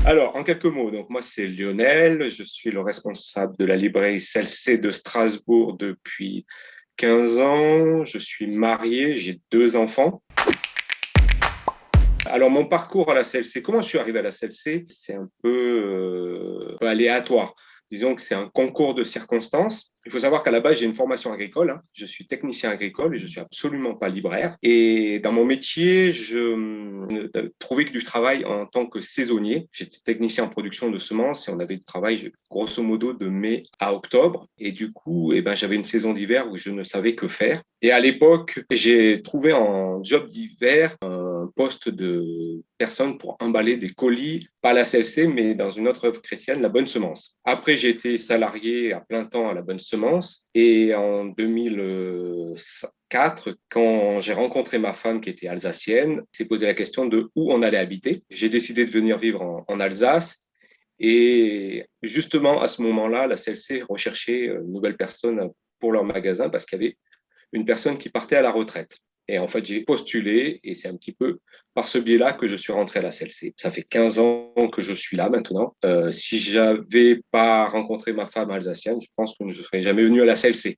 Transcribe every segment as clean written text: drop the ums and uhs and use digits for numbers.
Alors, en quelques mots, donc moi c'est Lionel, je suis le responsable de la librairie CELC de Strasbourg depuis 15 ans. Je suis marié, j'ai 2 enfants. Alors, mon parcours à la CLC, comment je suis arrivé à la CLC? C'est un peu aléatoire. Disons que c'est un concours de circonstances. Il faut savoir qu'à la base, j'ai une formation agricole, hein. Je suis technicien agricole et je suis absolument pas libraire. Et dans mon métier, je ne trouvais que du travail en tant que saisonnier. J'étais technicien en production de semences et on avait du travail grosso modo de mai à octobre. Et du coup, eh ben, j'avais une saison d'hiver où je ne savais que faire. Et à l'époque, j'ai trouvé en job d'hiver un poste de personne pour emballer des colis, pas à la CLC, mais dans une autre œuvre chrétienne, la Bonne Semence. Après, j'ai été salarié à plein temps à la Bonne Semence et en 2004, quand j'ai rencontré ma femme qui était alsacienne, s'est posé la question de où on allait habiter. J'ai décidé de venir vivre en Alsace et justement à ce moment-là, la CLC recherchait une nouvelle personne pour leur magasin parce qu'il y avait une personne qui partait à la retraite. Et en fait, j'ai postulé et c'est un petit peu par ce biais-là que je suis rentré à la CLC. Ça fait 15 ans que je suis là maintenant. Si j'avais pas rencontré ma femme alsacienne, je pense que je ne serais jamais venu à la CLC.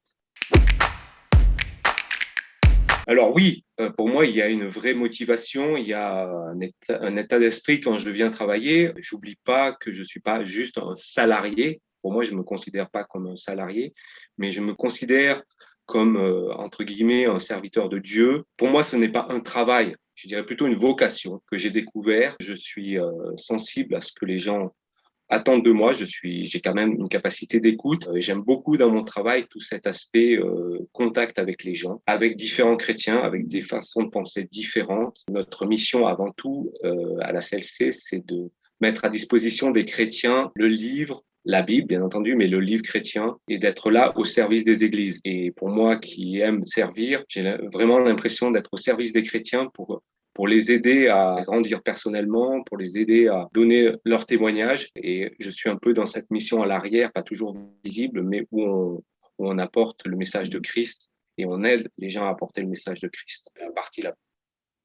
Alors oui, pour moi, il y a une vraie motivation, il y a un état d'esprit quand je viens travailler. J'oublie pas que je suis pas juste un salarié. Pour moi, je me considère pas comme un salarié, mais je me considère comme, entre guillemets, un serviteur de Dieu. Pour moi, ce n'est pas un travail, je dirais plutôt une vocation que j'ai découvert. Je suis sensible à ce que les gens attendre de moi. J'ai quand même une capacité d'écoute. J'aime beaucoup dans mon travail tout cet aspect contact avec les gens, avec différents chrétiens, avec des façons de penser différentes. Notre mission avant tout à la CLC, c'est de mettre à disposition des chrétiens le livre, la Bible, bien entendu, mais le livre chrétien et d'être là au service des églises. Et pour moi qui aime servir, j'ai vraiment l'impression d'être au service des chrétiens pour les aider à grandir personnellement, pour les aider à donner leur témoignage. Et je suis un peu dans cette mission à l'arrière, pas toujours visible, mais où on apporte le message de Christ et on aide les gens à apporter le message de Christ. La partie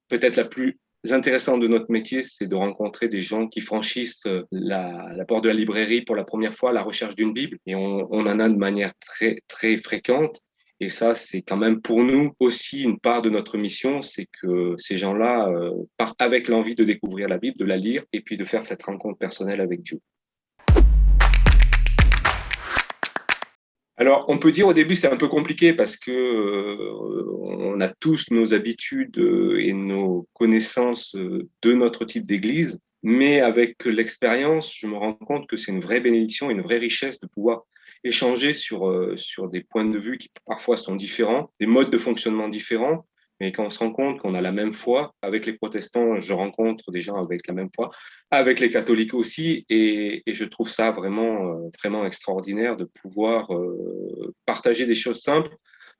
peut-être la plus intéressante de notre métier, c'est de rencontrer des gens qui franchissent la porte de la librairie pour la première fois à la recherche d'une Bible. Et on en a de manière très, très fréquente. Et ça, c'est quand même pour nous aussi une part de notre mission, c'est que ces gens-là partent avec l'envie de découvrir la Bible, de la lire et puis de faire cette rencontre personnelle avec Dieu. Alors, on peut dire au début c'est un peu compliqué parce que on a tous nos habitudes et nos connaissances de notre type d'église, mais avec l'expérience, je me rends compte que c'est une vraie bénédiction, une vraie richesse de pouvoir échanger sur des points de vue qui parfois sont différents, des modes de fonctionnement différents. Mais quand on se rend compte qu'on a la même foi, avec les protestants, je rencontre des gens avec la même foi, avec les catholiques aussi, et je trouve ça vraiment, vraiment extraordinaire de pouvoir partager des choses simples,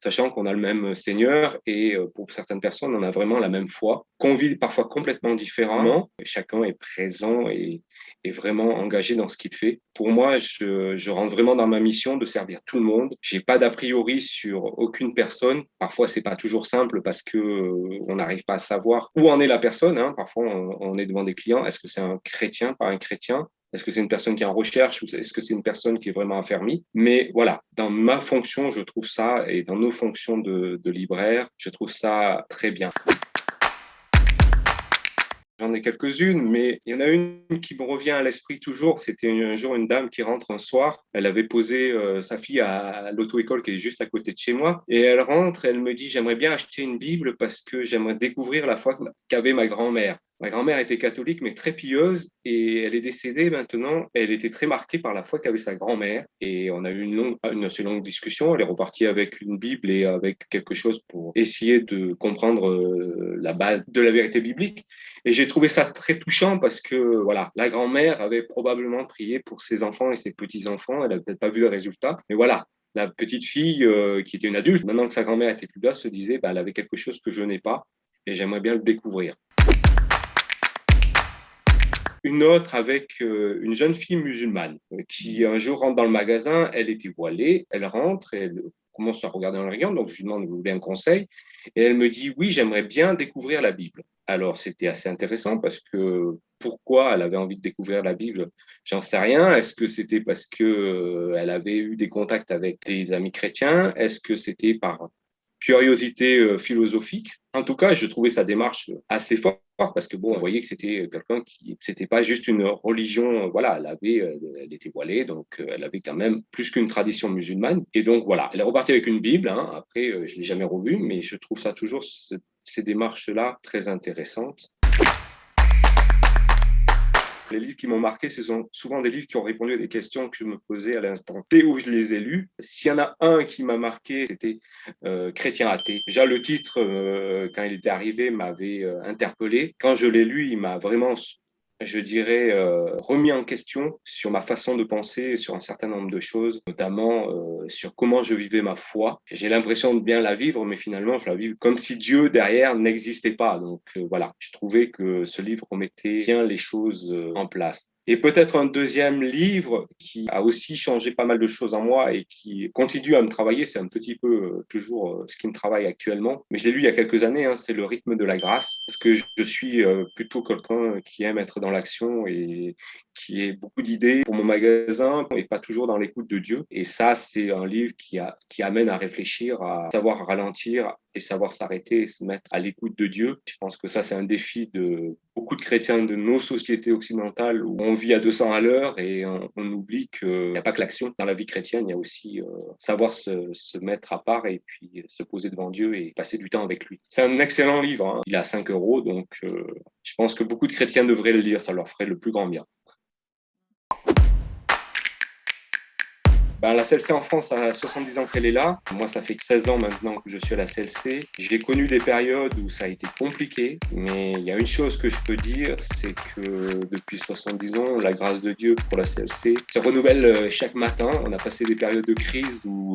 sachant qu'on a le même Seigneur et pour certaines personnes, on a vraiment la même foi, qu'on vit parfois complètement différemment. Chacun est présent et vraiment engagé dans ce qu'il fait. Pour moi, je rentre vraiment dans ma mission de servir tout le monde. J'ai pas d'a priori sur aucune personne. Parfois, c'est pas toujours simple parce que on n'arrive pas à savoir où en est la personne, hein. Parfois, on est devant des clients. Est-ce que c'est un chrétien, pas un chrétien? Est-ce que c'est une personne qui est en recherche ou est-ce que c'est une personne qui est vraiment affermie? Mais voilà, dans ma fonction, je trouve ça, et dans nos fonctions de libraire, je trouve ça très bien. J'en ai quelques-unes, mais il y en a une qui me revient à l'esprit toujours. C'était un jour une dame qui rentre un soir. Elle avait posé sa fille à l'auto-école qui est juste à côté de chez moi. Et elle rentre, elle me dit, j'aimerais bien acheter une Bible parce que j'aimerais découvrir la foi qu'avait ma grand-mère. Ma grand-mère était catholique, mais très pieuse, et elle est décédée maintenant. Elle était très marquée par la foi qu'avait sa grand-mère. Et on a eu une assez longue discussion. Elle est repartie avec une Bible et avec quelque chose pour essayer de comprendre la base de la vérité biblique. Et j'ai trouvé ça très touchant parce que voilà, la grand-mère avait probablement prié pour ses enfants et ses petits-enfants. Elle n'a peut-être pas vu le résultat, mais voilà, la petite fille qui était une adulte, maintenant que sa grand-mère était plus là, se disait bah, elle avait quelque chose que je n'ai pas et j'aimerais bien le découvrir. Une autre avec une jeune fille musulmane qui un jour rentre dans le magasin, elle était voilée, elle rentre, et elle commence à regarder dans le rayon, donc je lui demande vous voulez un conseil, et elle me dit oui, j'aimerais bien découvrir la Bible. Alors c'était assez intéressant parce que pourquoi elle avait envie de découvrir la Bible, j'en sais rien. Est-ce que c'était parce que elle avait eu des contacts avec des amis chrétiens? Est-ce que c'était par curiosité philosophique? En tout cas, je trouvais sa démarche assez forte parce que bon, on voyait que c'était quelqu'un qui, c'était pas juste une religion. Voilà, elle était voilée, donc elle avait quand même plus qu'une tradition musulmane. Et donc voilà, elle est repartie avec une Bible. Hein. Après, je l'ai jamais revue, mais je trouve ça toujours ces démarches-là très intéressantes. Les livres qui m'ont marqué, ce sont souvent des livres qui ont répondu à des questions que je me posais à l'instant T où je les ai lus. S'il y en a un qui m'a marqué, c'était Chrétien athée. Déjà, le titre, quand il était arrivé, m'avait interpellé. Quand je l'ai lu, il m'a vraiment, je dirais, remis en question sur ma façon de penser, sur un certain nombre de choses, notamment sur comment je vivais ma foi. J'ai l'impression de bien la vivre, mais finalement, je la vis comme si Dieu derrière n'existait pas. Donc voilà, je trouvais que ce livre remettait bien les choses en place. Et peut-être un deuxième livre qui a aussi changé pas mal de choses en moi et qui continue à me travailler, c'est un petit peu toujours ce qui me travaille actuellement, mais je l'ai lu il y a quelques années, hein, c'est Le rythme de la grâce, parce que je suis plutôt quelqu'un qui aime être dans l'action et qui a beaucoup d'idées pour mon magasin et pas toujours dans l'écoute de Dieu. Et ça, c'est un livre qui amène à réfléchir, à savoir ralentir et savoir s'arrêter et se mettre à l'écoute de Dieu. Je pense que ça, c'est un défi de beaucoup de chrétiens de nos sociétés occidentales où on vit à 200 à l'heure et on oublie qu'il n'y a pas que l'action. Dans la vie chrétienne, il y a aussi savoir se mettre à part et puis se poser devant Dieu et passer du temps avec lui. C'est un excellent livre. Hein. Il est à 5 euros, donc je pense que beaucoup de chrétiens devraient le lire. Ça leur ferait le plus grand bien. Ben, la CLC en France, ça a 70 ans qu'elle est là. Moi, ça fait 16 ans maintenant que je suis à la CLC. J'ai connu des périodes où ça a été compliqué, mais il y a une chose que je peux dire, c'est que depuis 70 ans, la grâce de Dieu pour la CLC se renouvelle chaque matin. On a passé des périodes de crise où,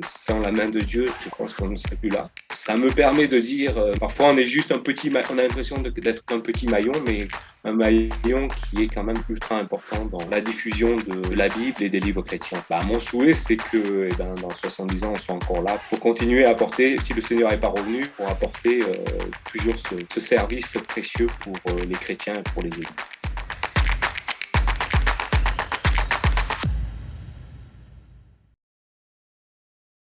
sans la main de Dieu, je pense qu'on ne serait plus là. Ça me permet de dire, parfois on est juste un petit, on a l'impression d'être un petit maillon, mais un maillon qui est quand même ultra important dans la diffusion de la Bible et des livres chrétiens. Mon souhait, c'est que dans 70 ans, on soit encore là pour continuer à apporter, si le Seigneur n'est pas revenu, pour apporter toujours ce service précieux pour les chrétiens et pour les églises.